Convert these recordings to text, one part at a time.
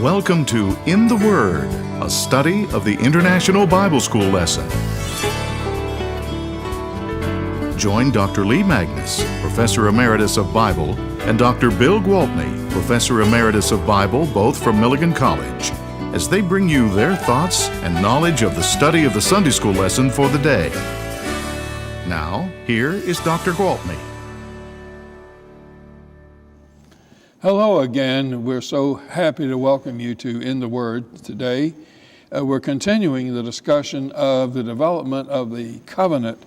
Welcome to In the Word, a study of the International Bible School lesson. Join Dr. Lee Magnus, Professor Emeritus of Bible, and Dr. Bill Gwaltney, Professor Emeritus of Bible, both from Milligan College, as they bring you their thoughts and knowledge of the study of the Sunday School lesson for the day. Now, here is Dr. Gwaltney. Hello again. We're so happy to welcome you to In the Word today. We're continuing the discussion of the development of the covenant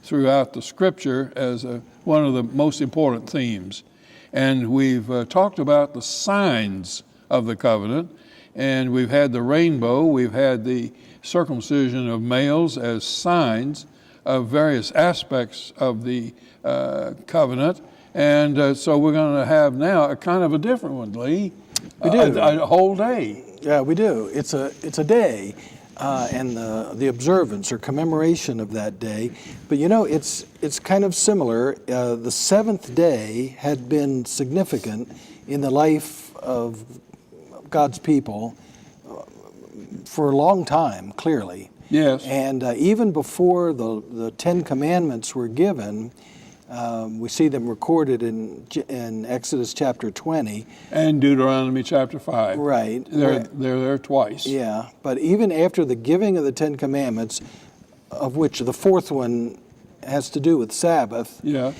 throughout the Scripture as one of the most important themes. And we've talked about the signs of the covenant, and we've had the rainbow, we've had the circumcision of males as signs of various aspects of the covenant. And so we're going to have now a kind of a different one, Lee. We do. A whole day. Yeah, we do. It's a day, and the observance or commemoration of that day. But you know, it's kind of similar. The seventh day had been significant in the life of God's people for a long time, clearly. Yes. And even before the Ten Commandments were given, we see them recorded in Exodus chapter 20. And Deuteronomy chapter 5. Right. They're there twice. Yeah, but even after the giving of the Ten Commandments, of which the fourth one has to do with Sabbath, Yeah.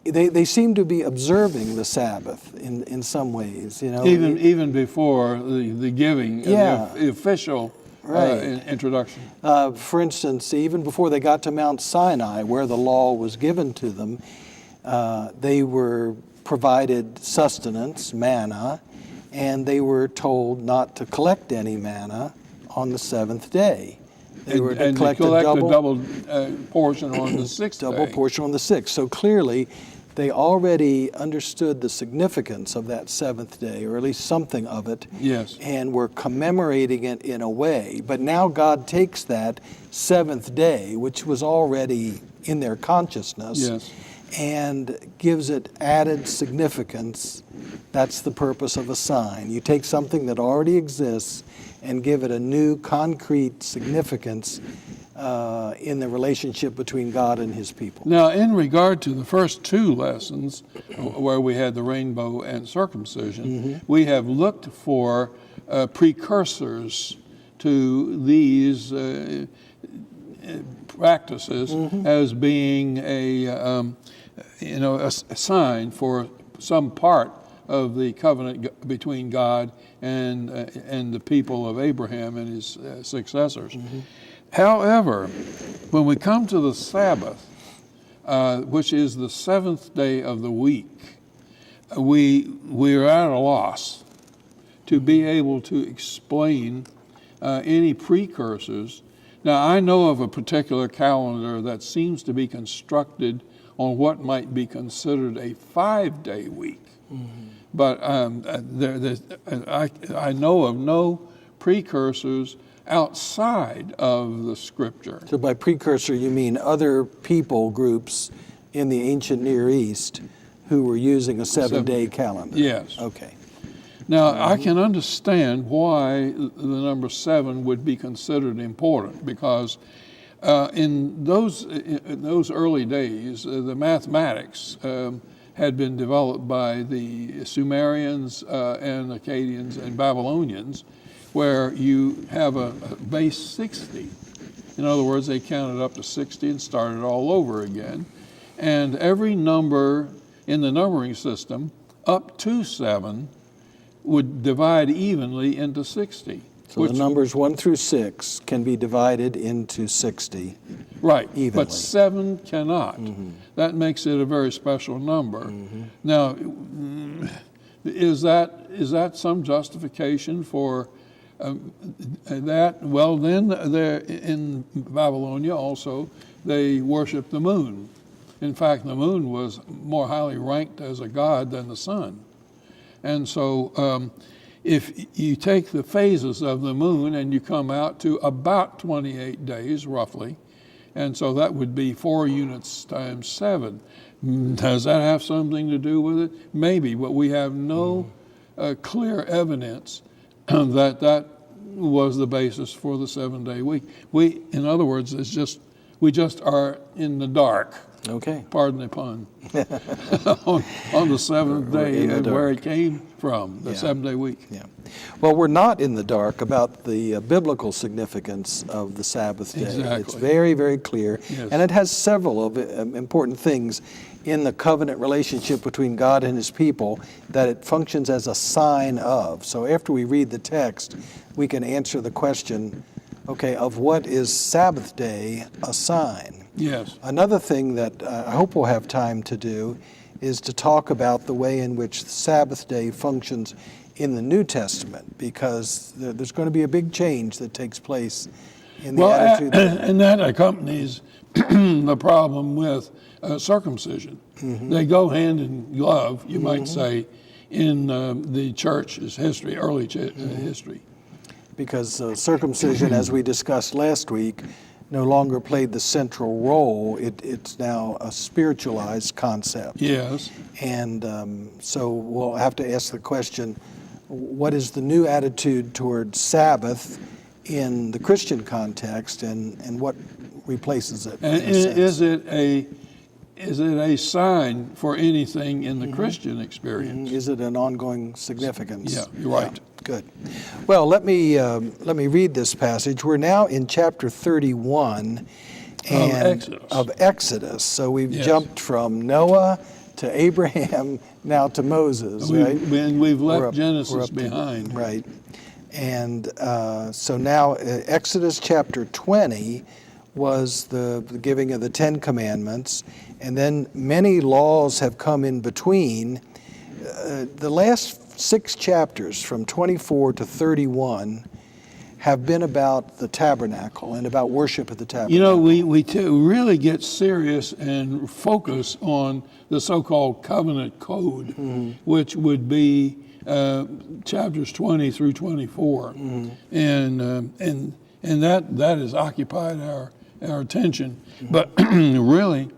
They seem to be observing the Sabbath in some ways. You know, Even before the giving, Yeah. the official Right. introduction. For instance, even before they got to Mount Sinai, where the law was given to them, they were provided sustenance, manna, and they were told not to collect any manna on the seventh day. They were to collect a double portion on the sixth double day. portion on the sixth. So clearly, they already understood the significance of that seventh day, or at least something of it. Yes. And were commemorating it in a way. But now God takes that seventh day, which was already in their consciousness, Yes. and gives it added significance. That's the purpose of a sign. You take something that already exists and give it a new concrete significance in the relationship between God and His people. Now, in regard to the first two lessons, where we had the rainbow and circumcision, we have looked for precursors to these practices as being a sign for some part of the covenant between God and the people of Abraham and his successors. However, when we come to the Sabbath, which is the seventh day of the week, we are at a loss to be able to explain any precursors. Now, I know of a particular calendar that seems to be constructed on what might be considered a 5-day week. But I know of no precursors outside of the Scripture. So by precursor, you mean other people groups in the ancient Near East who were using a seven-day calendar? Yes. Okay. Now, I can understand why the number 7 would be considered important, because in those early days, the mathematics had been developed by the Sumerians and Akkadians and Babylonians, where you have a base 60. In other words, they counted up to 60 and started all over again. And every number in the numbering system up to 7 would divide evenly into 60. So the numbers 1 through 6 can be divided into 60. Right, evenly. But 7 cannot. That makes it a very special number. Now, is that some justification for that? Well, then there in Babylonia also they worshiped the moon. In fact, the moon was more highly ranked as a god than the sun. And so if you take the phases of the moon and you come out to about 28 days roughly, and so that would be 4 units times 7. Does that have something to do with it? Maybe, but we have no clear evidence that was the basis for the 7-day week. In other words, we just are in the dark. Okay. Pardon the pun. on the seventh day and where it came from, the 7-day week. Yeah. Well, we're not in the dark about the biblical significance of the Sabbath day. Exactly. It's very, very clear. Yes. And it has several of important things in the covenant relationship between God and his people that it functions as a sign of. So after we read the text, we can answer the question, okay, of what is Sabbath day a sign? Yes. Another thing that I hope we'll have time to do is to talk about the way in which the Sabbath day functions in the New Testament, because there's going to be a big change that takes place in the attitude. And that accompanies the problem with circumcision. Mm-hmm. They go hand in glove, you might say, in the church's history, early history. Because circumcision, as we discussed last week, no longer played the central role. It's now a spiritualized concept. Yes. And so we'll have to ask the question, what is the new attitude toward Sabbath in the Christian context, and what replaces it? And is it a sign for anything in the Christian experience? Is it an ongoing significance? Yeah, you're right. Yeah, good. Well, let me read this passage. We're now in chapter 31 of Exodus. So we've jumped from Noah to Abraham, now to Moses, right? And we've left Genesis behind. Right. And so now Exodus chapter 20 was the giving of the Ten Commandments, and then many laws have come in between. The last 6 chapters, from 24 to 31, have been about the tabernacle and about worship at the tabernacle. You know, we really get serious and focus on the so-called covenant code, which would be chapters 20 through 24, and that has occupied our attention. But really,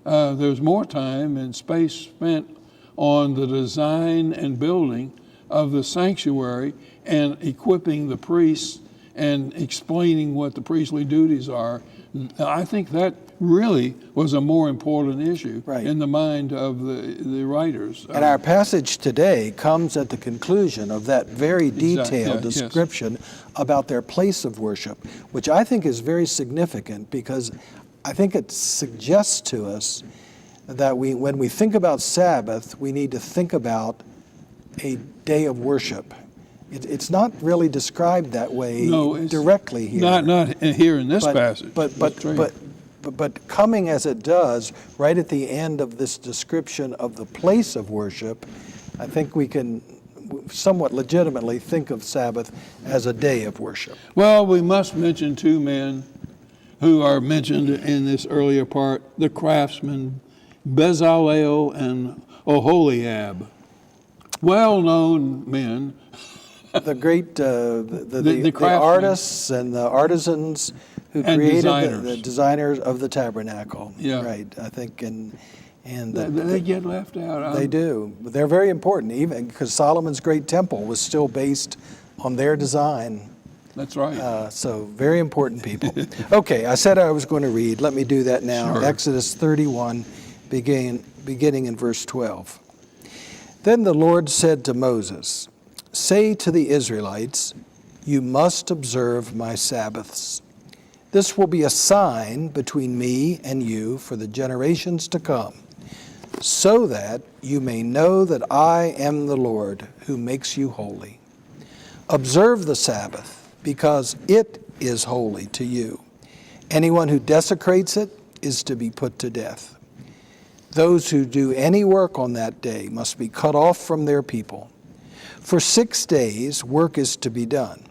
there's more time and space spent on the design and building of the sanctuary and equipping the priests and explaining what the priestly duties are. I think that really was a more important issue in the mind of the writers. And our passage today comes at the conclusion of that very detailed description about their place of worship, which I think is very significant, because I think it suggests to us that when we think about Sabbath, we need to think about a day of worship. It's not really described that way directly here. Not here in this passage. But coming as it does right at the end of this description of the place of worship, I think we can somewhat legitimately think of Sabbath as a day of worship. Well, we must mention 2 men who are mentioned in this earlier part, the craftsmen, Bezalel and Oholiab. Well-known men. The great the artists and the artisans who created the designers of the tabernacle. Yeah. Right. I think and they get left out. They do. But they're very important, even because Solomon's great temple was still based on their design. That's right. So very important people. Okay, I said I was going to read. Let me do that now. Sure. Exodus 31, beginning in verse 12. Then the Lord said to Moses, "Say to the Israelites, you must observe my Sabbaths. This will be a sign between me and you for the generations to come, so that you may know that I am the Lord who makes you holy. Observe the Sabbath, because it is holy to you. Anyone who desecrates it is to be put to death. Those who do any work on that day must be cut off from their people. For 6 days work is to be done,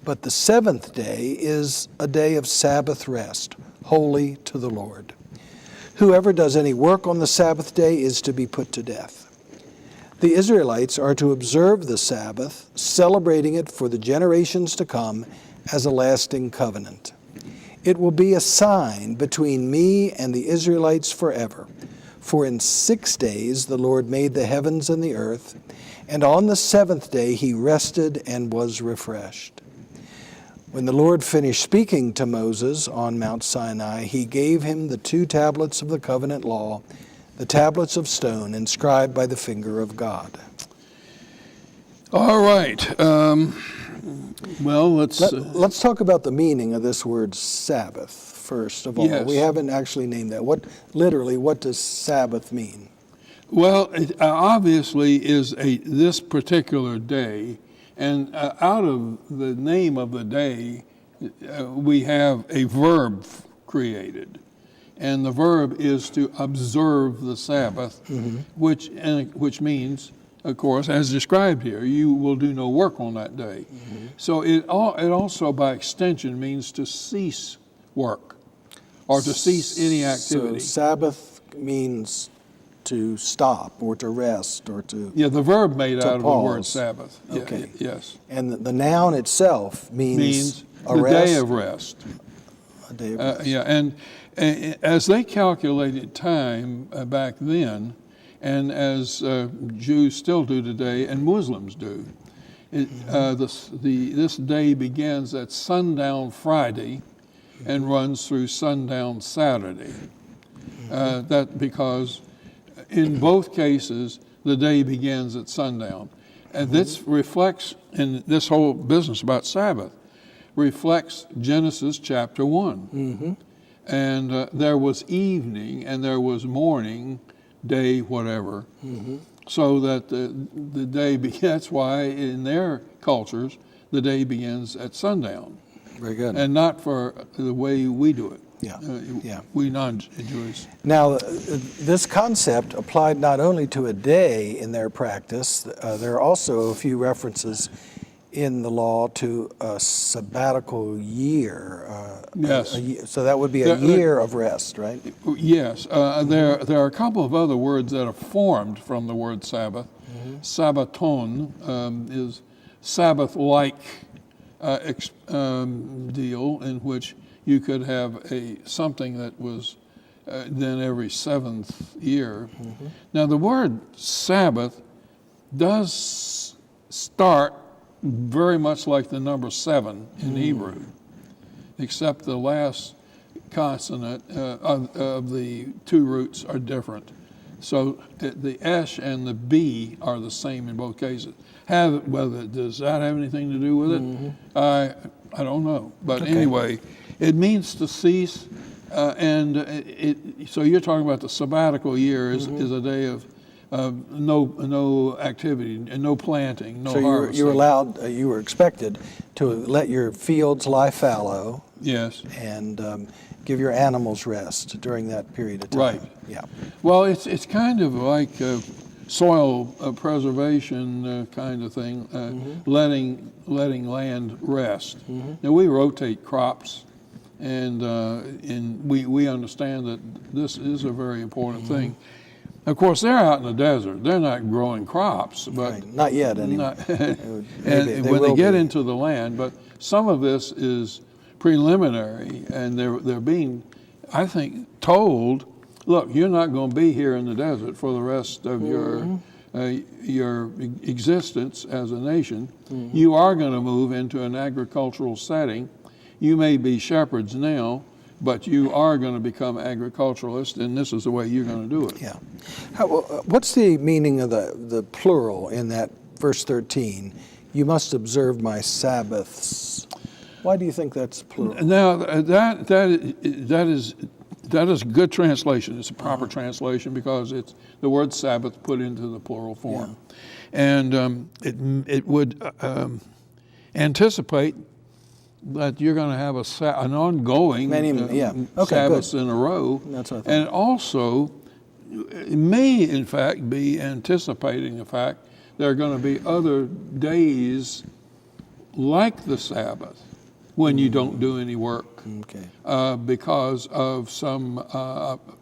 but the 7th day is a day of Sabbath rest, holy to the Lord. Whoever does any work on the Sabbath day is to be put to death. The Israelites are to observe the Sabbath, celebrating it for the generations to come as a lasting covenant. It will be a sign between me and the Israelites forever. For in 6 days the Lord made the heavens and the earth, and on the seventh day he rested and was refreshed. When the Lord finished speaking to Moses on Mount Sinai, he gave him the 2 tablets of the covenant law, the tablets of stone inscribed by the finger of God. All right. Well, Let's talk about the meaning of this word Sabbath first of all. Yes. We haven't actually named that. What does Sabbath mean? Well, it obviously is this particular day, and out of the name of the day, we have a verb created, and the verb is to observe the Sabbath, which means, of course, as described here, you will do no work on that day. So it also, by extension, means to cease work or to cease any activity. So Sabbath means to stop or to rest or to Yeah, the verb made out of the word pause. Sabbath. Yeah, Okay. yes. And the noun itself means a the rest, day of rest. a day of rest. Yeah, and as they calculated time back then, and as Jews still do today, and Muslims do, this day begins at sundown Friday and runs through sundown Saturday. That because in both cases the day begins at sundown, and this reflects, in this whole business about Sabbath, reflects Genesis chapter 1. And there was evening and there was morning, day, whatever. So that the day, that's why in their cultures, the day begins at sundown. Very good. And not for the way we do it. Yeah. We non-Jewish. Now, this concept applied not only to a day in their practice, there are also a few references in the law to a sabbatical year. Yes. So that would be a year of rest, right? Yes. There are a couple of other words that are formed from the word Sabbath. Sabbaton is Sabbath-like deal in which you could have something that was then every 7th year. Now the word Sabbath does start very much like the number 7 in Hebrew, except the last consonant of the 2 roots are different. So the esh and the b are the same in both cases. Does that have anything to do with it? I don't know. But anyway, it means to cease, so you're talking about the sabbatical year is a day of no activity and no planting, no harvesting. So you were expected to let your fields lie fallow. Yes. And give your animals rest during that period of time. Right. Yeah. Well, it's kind of like soil preservation kind of thing, letting land rest. Now we rotate crops, and we understand that this is a very important thing. Of course, they're out in the desert; they're not growing crops, but Right. Not yet, anyway. and when they get into the land, but some of this is preliminary, and they're being, I think, told, look, you're not going to be here in the desert for the rest of your existence as a nation. You are going to move into an agricultural setting. You may be shepherds now, but you are going to become agriculturalists, and this is the way you're going to do it. Yeah. What's the meaning of the plural in that verse 13? You must observe my Sabbaths. Why do you think that's plural? Now that is a good translation. It's a proper translation because it's the word Sabbath put into the plural form, and it would anticipate that you're going to have an ongoing Sabbaths in a row. That's what I thought. And also, it may in fact be anticipating the fact there are going to be other days like the Sabbath when you don't do any work because of some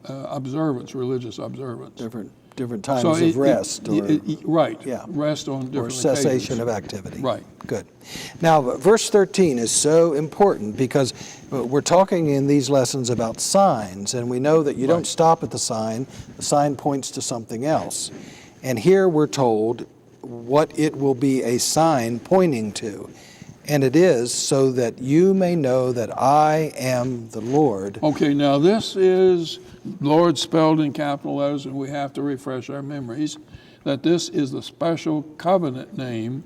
observance, religious observance. Different different times So of rest right. Yeah. Rest on different or cessation occasions. of activity. Right. Good. Now, verse 13 is so important because we're talking in these lessons about signs, and we know that you don't stop at the sign points to something else. And here we're told what it will be a sign pointing to. And it is so that you may know that I am the Lord. Okay, now this is Lord spelled in capital letters, and we have to refresh our memories that this is the special covenant name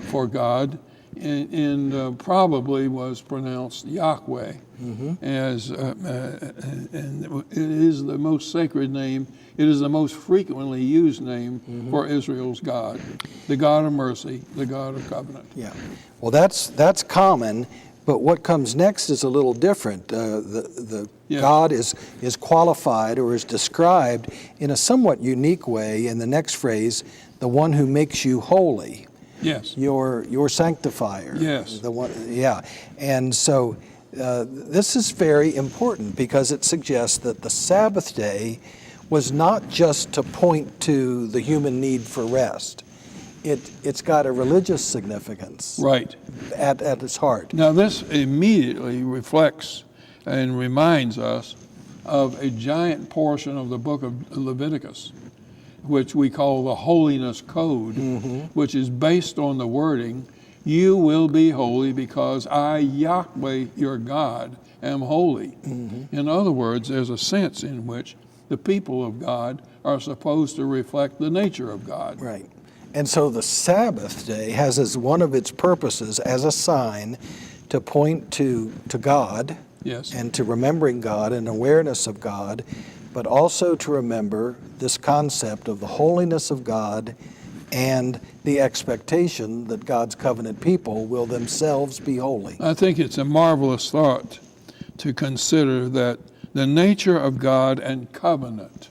for God, and probably was pronounced Yahweh, as and it is the most sacred name. It is the most frequently used name for Israel's God, the God of mercy, the God of covenant. Yeah. Well, that's common, but what comes next is a little different. God is qualified or is described in a somewhat unique way in the next phrase, the one who makes you holy. Yes. Your sanctifier. Yes. The one, yeah. And so this is very important because it suggests that the Sabbath day was not just to point to the human need for rest. It's got a religious significance Right. at its heart. Now this immediately reflects and reminds us of a giant portion of the book of Leviticus, which we call the Holiness Code, which is based on the wording, you will be holy because I, Yahweh, your God, am holy. In other words, there's a sense in which the people of God are supposed to reflect the nature of God. Right. And so the Sabbath day has as one of its purposes as a sign to point to God, Yes. and to remembering God and awareness of God, but also to remember this concept of the holiness of God and the expectation that God's covenant people will themselves be holy. I think it's a marvelous thought to consider that the nature of God and covenant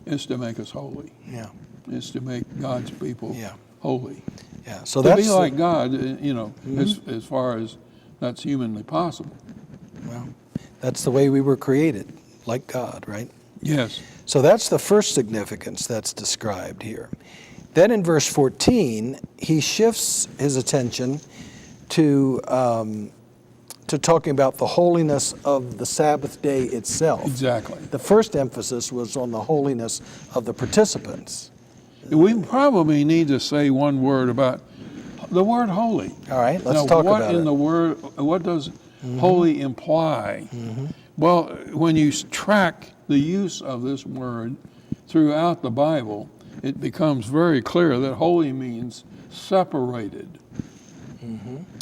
is to make us holy. Yeah. Is to make God's people Yeah. holy. Yeah. So To that's be like God, as far as that's humanly possible. well, that's the way we were created, like God, right? Yes. So that's the first significance that's described here. Then in verse 14, he shifts his attention to talking about the holiness of the Sabbath day itself. Exactly. The first emphasis was on the holiness of the participants. We probably need to say one word about the word holy. All right, let's Now, talk what about in it. the word? What does holy imply? Well, when you track the use of this word throughout the Bible, it becomes very clear that holy means separated,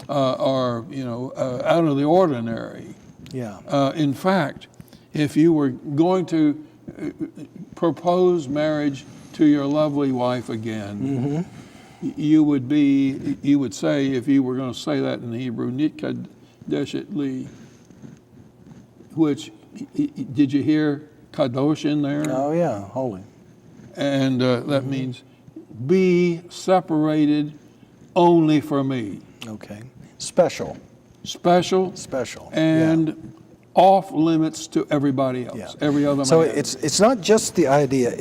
or out of the ordinary. Yeah. In fact, if you were going to propose marriage to your lovely wife again, you would say, if you were going to say that in Hebrew, Nitkadesh li, which, did you hear kadosh in there? Oh, yeah, holy. And that means be separated only for me. Okay. Special. Special and off limits to everybody else, Yeah. every other man. So it's not just the idea.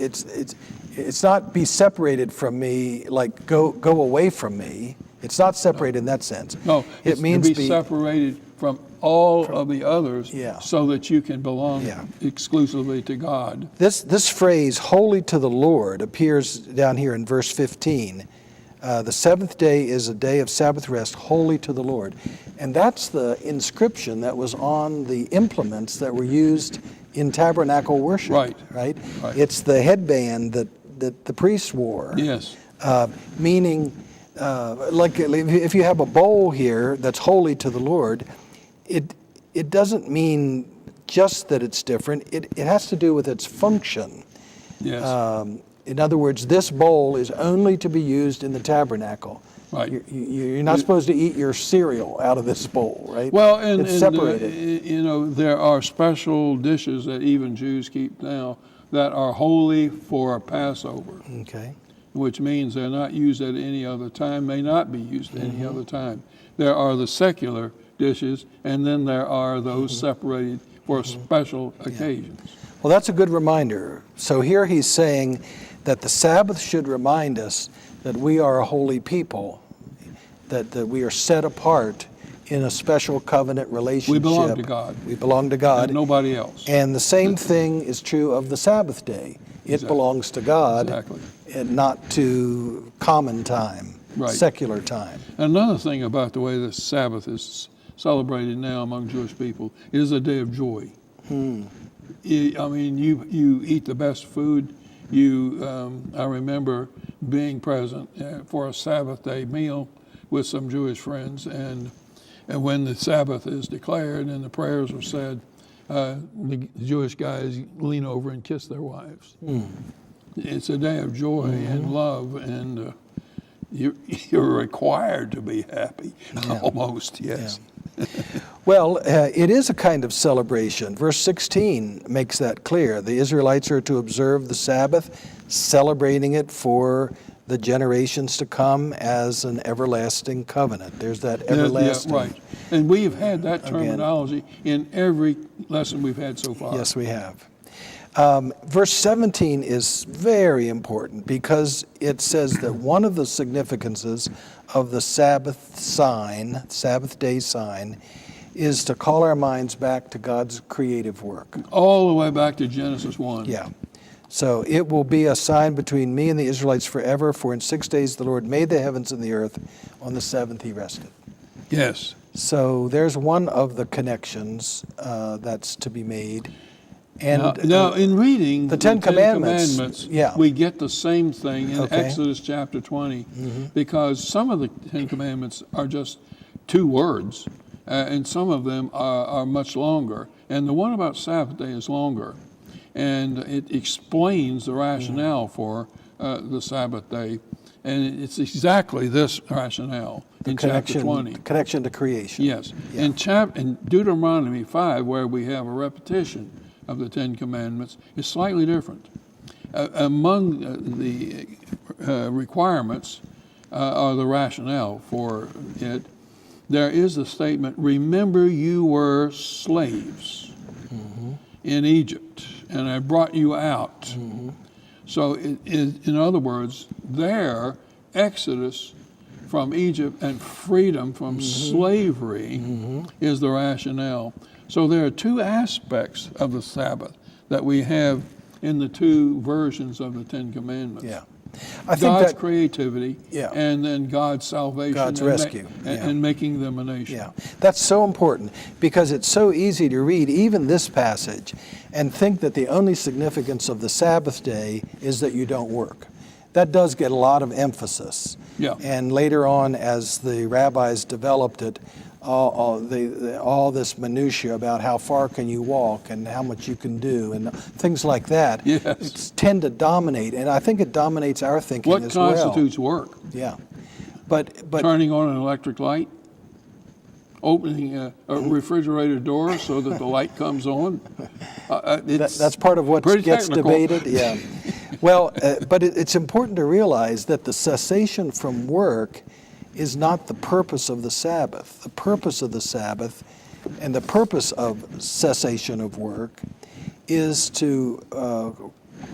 It's not be separated from me, like go away from me. It's not separated in that sense. No, it it's means to be separated from all of the others, Yeah. so that you can belong Yeah. exclusively to God. This phrase, holy to the Lord, appears down here in verse 15. The seventh day is a day of Sabbath rest, holy to the Lord. And that's the inscription that was on the implements that were used in tabernacle worship. Right. It's the headband that the priests wore. Yes. Meaning, like if you have a bowl here that's holy to the Lord, it doesn't mean just that it's different. It has to do with its function. Yes. In other words, this bowl is only to be used in the tabernacle. Right. You're not supposed to eat your cereal out of this bowl, right? Well, it's separated. There are special dishes that even Jews keep now that are holy for Passover, Okay. which means they're not used at any other time, may not be used at any other time. There are the secular dishes, and then there are those separated for special occasions. Well, that's a good reminder. So here he's saying that the Sabbath should remind us that we are a holy people, that we are set apart in a special covenant relationship. We belong to God. We belong to God. And nobody else. And the same thing is true of the Sabbath day. It Exactly. belongs to God Exactly. and not to common time, Right. secular time. Another thing about the way the Sabbath is celebrated now among Jewish people is a day of joy. I mean, you eat the best food. I remember being present for a Sabbath day meal with some Jewish friends, and when the Sabbath is declared and the prayers are said, the Jewish guys lean over and kiss their wives. It's a day of joy and love, and you're required to be happy, almost, yes. Well, it is a kind of celebration. Verse 16 makes that clear. The Israelites are to observe the Sabbath, celebrating it for the generations to come as an everlasting covenant. There's that everlasting. Yeah, right. And we've had that terminology in every lesson we've had so far. Yes, we have. Verse 17 is very important because it says that one of the significances of the Sabbath day sign, is to call our minds back to God's creative work. All the way back to Genesis 1. Yeah. So it will be a sign between me and the Israelites forever, for in 6 days the Lord made the heavens and the earth, on the seventh he rested. Yes. So there's one of the connections that's to be made. And now in reading the Ten Commandments, we get the same thing in Okay. Exodus chapter 20, because some of the Ten Commandments are just 2 words, and some of them are much longer. And the one about Sabbath day is longer, and it explains the rationale for the Sabbath day, and it's exactly this rationale in chapter 20. Connection to creation. Yes. Yeah. In Deuteronomy 5, where we have a repetition of the Ten Commandments, is slightly different. Among the requirements or the rationale for it, there is a statement, remember you were slaves in Egypt, and I brought you out. So in other words, their exodus from Egypt and freedom from slavery is the rationale. So there are 2 aspects of the Sabbath that we have in the 2 versions of the Ten Commandments. Yeah. I think God's that creativity, and then God's salvation, God's rescue, and making them a nation. Yeah, that's so important because it's so easy to read even this passage and think that the only significance of the Sabbath day is that you don't work. That does get a lot of emphasis. Yeah. And later on, as the rabbis developed it, all this minutia about how far can you walk and how much you can do and things like that tend to dominate, and I think it dominates our thinking as well. What constitutes work? Yeah, but Turning on an electric light, opening a refrigerator door so that the light comes on. That's part of what gets technical. debated. Yeah. Well, but it's important to realize that the cessation from work is not the purpose of the Sabbath. The purpose of the Sabbath and the purpose of cessation of work is to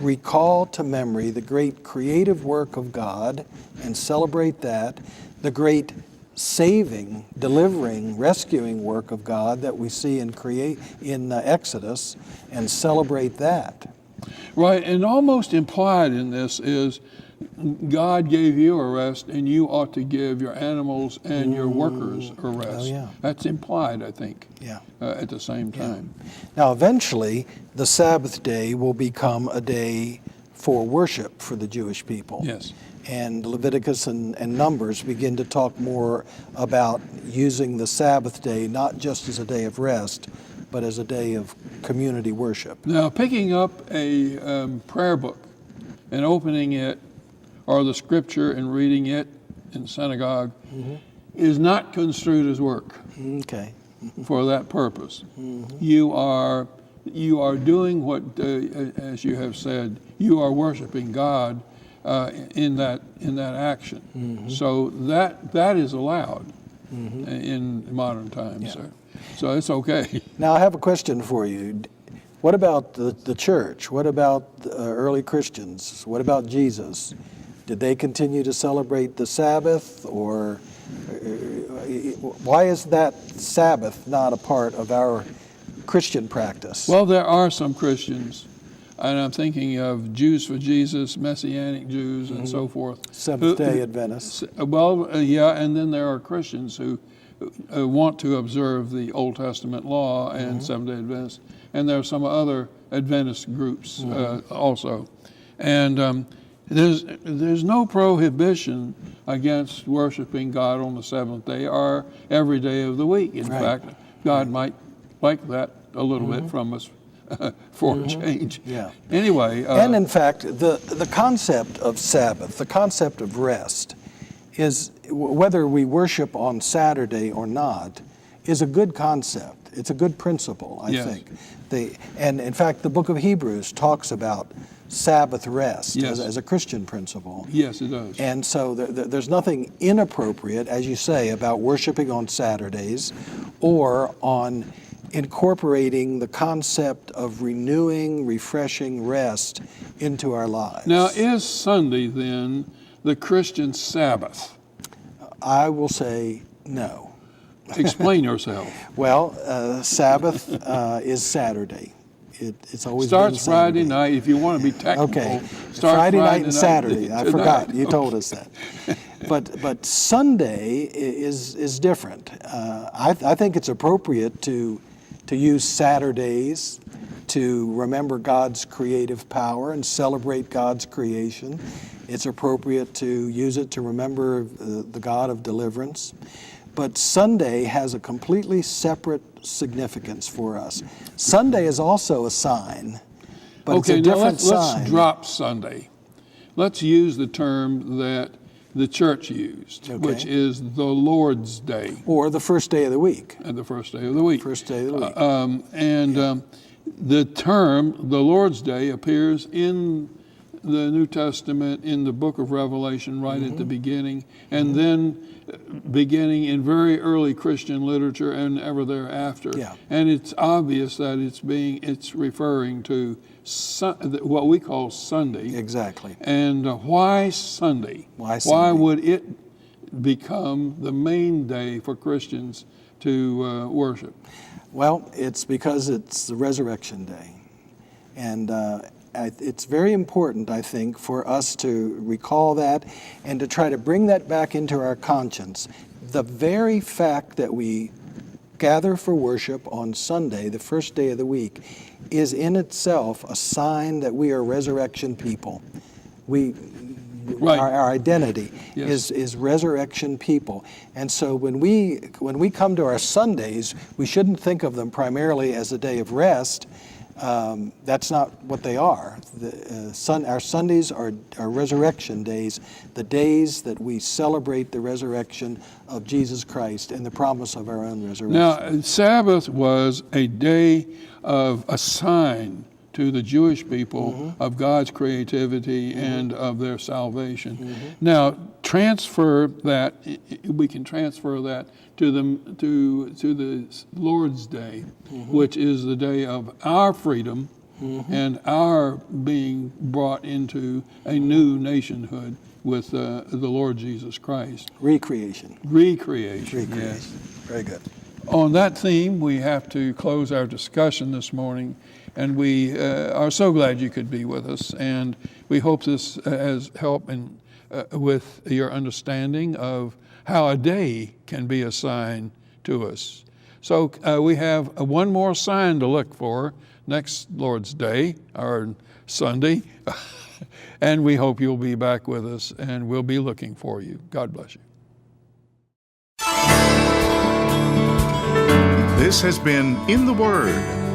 recall to memory the great creative work of God and celebrate that, the great saving, delivering, rescuing work of God that we see in Exodus, and celebrate that. Right, and almost implied in this is God gave you a rest, and you ought to give your animals and your workers a rest. Oh, yeah. That's implied, I think, Yeah. at the same time. Now, eventually, the Sabbath day will become a day for worship for the Jewish people. Yes. And Leviticus and Numbers begin to talk more about using the Sabbath day not just as a day of rest, but as a day of community worship. Now, picking up a prayer book and opening it, or the scripture and reading it in synagogue, is not construed as work. Okay. For that purpose. You are doing what, as you have said, you are worshiping God in that action. So that is allowed in modern times. So it's okay. Now I have a question for you. What about the church? What about the early Christians? What about Jesus? Did they continue to celebrate the Sabbath, or why is that Sabbath not a part of our Christian practice? Well, there are some Christians, and I'm thinking of Jews for Jesus, Messianic Jews, and so forth. Seventh-day Adventists. Well, yeah, and then there are Christians who want to observe the Old Testament law and Seventh-day Adventists, and there are some other Adventist groups also. And there's no prohibition against worshiping God on the seventh day or every day of the week. In fact, God might like that a little bit from us for a change. Yeah. Anyway. And in fact, the concept of Sabbath, the concept of rest, is whether we worship on Saturday or not, is a good concept. It's a good principle, I think. And in fact, the book of Hebrews talks about Sabbath rest as a Christian principle. Yes, it does. And so there's nothing inappropriate, as you say, about worshiping on Saturdays or on incorporating the concept of renewing, refreshing rest into our lives. Now, is Sunday then the Christian Sabbath? I will say no. Explain yourself. Well, Sabbath is Saturday. It's always starts been Saturday. Friday night. If you want to be technical, okay. Start Friday night and Saturday. I tonight. forgot. You told us that. But Sunday is different. I think it's appropriate to use Saturdays to remember God's creative power and celebrate God's creation. It's appropriate to use it to remember the God of deliverance. But Sunday has a completely separate significance for us. Sunday is also a sign, but it's a different sign. Let's drop Sunday. Let's use the term that the church used, which is the Lord's Day. Or the first day of the week. And the first day of the week. First day of the week. The term, the Lord's Day, appears in the New Testament, in the book of Revelation, right at the beginning, and then beginning in very early Christian literature and ever thereafter. Yeah. And it's obvious that it's referring to what we call Sunday. Exactly. And why Sunday? Why Sunday? Why would it become the main day for Christians to worship? Well, it's because it's the resurrection day. And it's very important, I think, for us to recall that and to try to bring that back into our conscience. The very fact that we gather for worship on Sunday, the first day of the week, is in itself a sign that we are resurrection people. Our identity is resurrection people. And so when we come to our Sundays, we shouldn't think of them primarily as a day of rest. That's not what they are. Our Sundays are resurrection days, the days that we celebrate the resurrection of Jesus Christ and the promise of our own resurrection. Now, Sabbath was a day of a sign to the Jewish people of God's creativity and of their salvation. Now, transfer that. We can transfer that to the Lord's Day, which is the day of our freedom and our being brought into a new nationhood with the Lord Jesus Christ. Recreation. Yes. Very good. On that theme, we have to close our discussion this morning, and we are so glad you could be with us, and we hope this has helped with your understanding of how a day can be a sign to us. So we have one more sign to look for next Lord's Day, or Sunday, and we hope you'll be back with us, and we'll be looking for you. God bless you. This has been In the Word,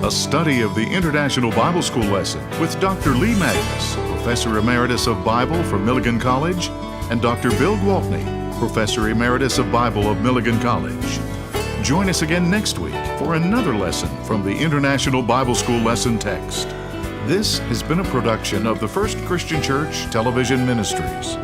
a study of the International Bible School lesson with Dr. Lee Magnus, Professor Emeritus of Bible from Milligan College, and Dr. Bill Gwaltney, Professor Emeritus of Bible of Milligan College. Join us again next week for another lesson from the International Bible School lesson text. This has been a production of the First Christian Church Television Ministries.